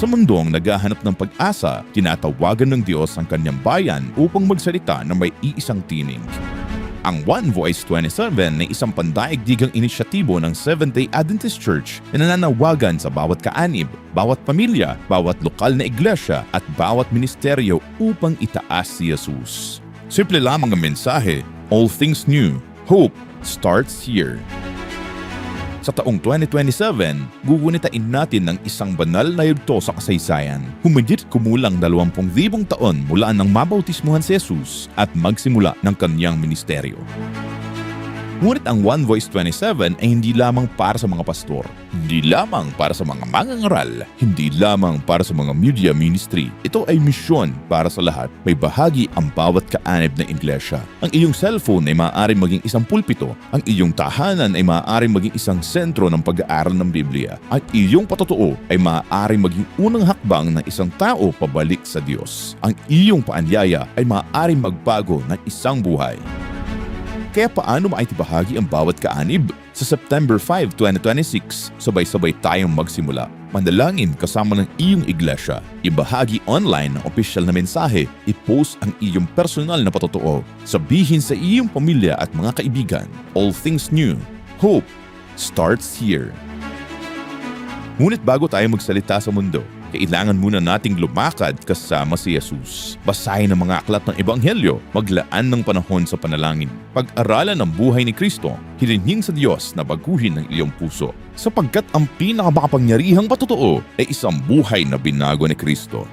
Sa mundong naghahanap ng pag-asa, tinatawagan ng Diyos ang kanyang bayan upang magsalita na may iisang tinig. Ang One Voice 27 ay isang pandaigdigang inisyatibo ng Seventh-day Adventist Church na nananawagan sa bawat kaanib, bawat pamilya, bawat lokal na iglesia at bawat ministeryo upang itaas si Jesus. Simple lamang ang mensahe, all things new, hope starts here. Sa taong 2027, gugunitain natin ng isang banal na yugto sa kasaysayan. Humigit kumulang 20,000 taon mula nang mabautismuhan si Jesus at magsimula ng kanyang ministeryo. Ngunit ang One Voice 27 ay hindi lamang para sa mga pastor, hindi lamang para sa mga mangangaral, hindi lamang para sa mga media ministry. Ito ay misyon para sa lahat. May bahagi ang bawat kaanib na iglesia. Ang iyong cellphone ay maaaring maging isang pulpito. Ang iyong tahanan ay maaaring maging isang sentro ng pag-aaral ng Biblia. At iyong patotoo ay maaaring maging unang hakbang ng isang tao pabalik sa Diyos. Ang iyong paanyaya ay maaaring magbago ng isang buhay. Kaya paano maitibahagi ang bawat kaanib? Sa September 5, 2026, sabay-sabay tayong magsimula. Manalangin kasama ng iyong iglesia. Ibahagi online ang opisyal na mensahe. I-post ang iyong personal na patotoo. Sabihin sa iyong pamilya at mga kaibigan, all things new, hope starts here. Ngunit bago tayo magsalita sa mundo, kailangan muna nating lumakad kasama si Jesus. Basahin ang mga aklat ng Ebanghelyo, maglaan ng panahon sa panalangin. Pag-aralan ang buhay ni Kristo, hilingin sa Diyos na baguhin ang iyong puso. Sapagkat ang pinakamakapangyarihang patotoo ay isang buhay na binago ni Kristo.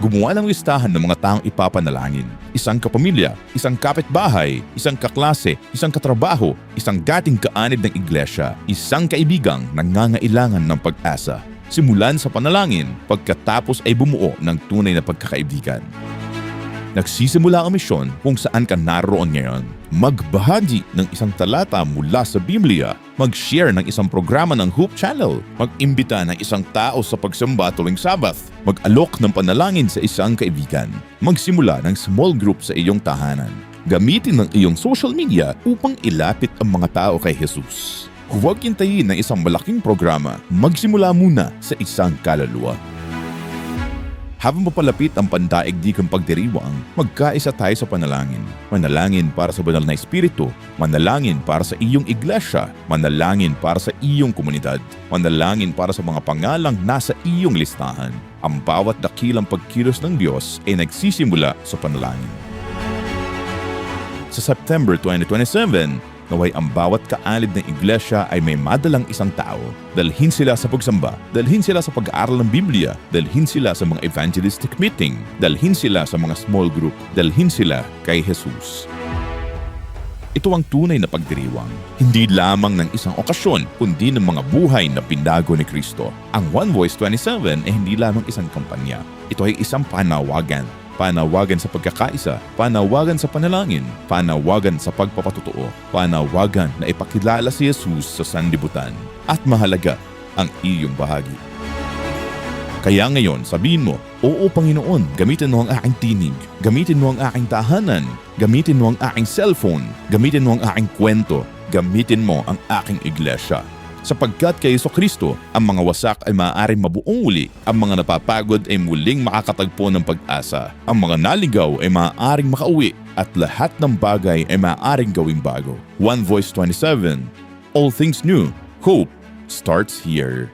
Gumawa ng listahan ng mga taong ipapanalangin. Isang kapamilya, isang kapitbahay, isang kaklase, isang katrabaho, isang dating kaanib ng iglesia, isang kaibigang nangangailangan ng pag-asa. Simulan sa panalangin, pagkatapos ay bumuo ng tunay na pagkakaibigan. Nagsisimula ang misyon kung saan ka naroon ngayon. Magbahagi ng isang talata mula sa Biblia, mag-share ng isang programa ng Hope Channel, mag-imbita ng isang tao sa pagsamba tuwing Sabbath, mag-alok ng panalangin sa isang kaibigan, magsimula ng small group sa iyong tahanan. Gamitin ng iyong social media upang ilapit ang mga tao kay Jesus. Huwag hintayin ng isang malaking programa, magsimula muna sa isang kaluluwa. Habang papalapit ang pandaigdigang pagdiriwang, magkaisa tayo sa panalangin. Manalangin para sa banal na espiritu, manalangin para sa iyong iglesia, manalangin para sa iyong komunidad, manalangin para sa mga pangalang nasa iyong listahan. Ang bawat dakilang pagkilos ng Diyos ay nagsisimula sa panalangin. Sa September 2027, naway ang bawat kaalib ng iglesia ay may madalang isang tao. Dalhin sila sa pagsamba, dalhin sila sa pag-aaral ng Biblia, dalhin sila sa mga evangelistic meeting, dalhin sila sa mga small group, dalhin sila kay Jesus. Ito ang tunay na pagdiriwang, hindi lamang ng isang okasyon, kundi ng mga buhay na binago ni Kristo. Ang One Voice 27 ay hindi lamang isang kampanya. Ito ay isang panawagan. Panawagan sa pagkakaisa, panawagan sa panalangin, panawagan sa pagpapatotoo, panawagan na ipakilala si Jesus sa sanlibutan. At mahalaga ang iyong bahagi. Kaya ngayon, sabihin mo, oo Panginoon, gamitin mo ang aking tinig, gamitin mo ang aking tahanan, gamitin mo ang aking cellphone, gamitin mo ang aking kwento, gamitin mo ang aking iglesia. Sapagkat kay Jesucristo, ang mga wasak ay maaaring mabuong uli, ang mga napapagod ay muling makakatagpo ng pag-asa, ang mga naligaw ay maaaring makauwi, at lahat ng bagay ay maaaring gawing bago. One Voice 27, all things new, hope starts here.